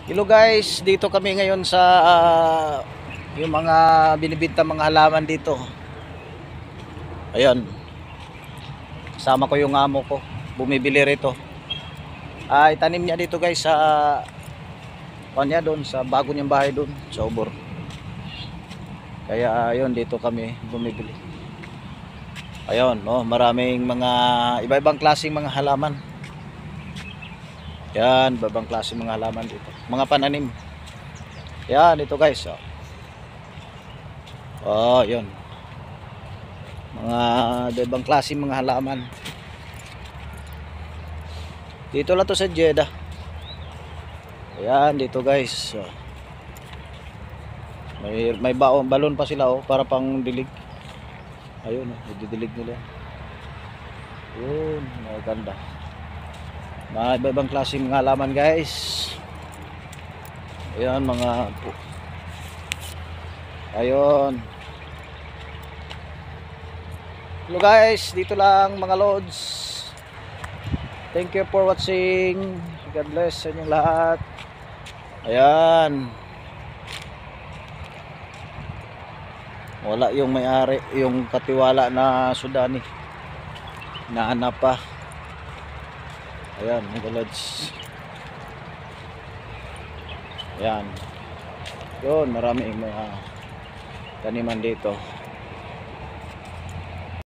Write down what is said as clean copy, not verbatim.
Hello guys, dito kami ngayon sa yung mga binibinta mga halaman dito. Ayun, kasama ko yung amo ko, bumibili rito. Itanim niya dito guys sa kanya doon sa bago niyang bahay doon sa Ubor. Kaya ayun, dito kami bumibili. Ayun, maraming mga iba-ibang klaseng mga halaman. Yan, iba-ibang klaseng mga halaman dito. Mga pananim. Yan, ito guys. Yun. Mga ibang klaseng mga halaman. Dito lang to sa Jeddah. Ayan, dito guys. May balon pa sila para pang dilig. Ayun, didilig nila. Yun, maganda. Mga iba-ibang klaseng mga halaman guys. Ayan, ayun. Hello guys, dito lang mga lods. Thank you for watching. God bless sa inyong lahat. Ayan. Wala yung may-ari, yung katiwala na Sudani. Nahanap pa. Ayan, mga lods. Ayan. Yun, maraming mga taniman dito.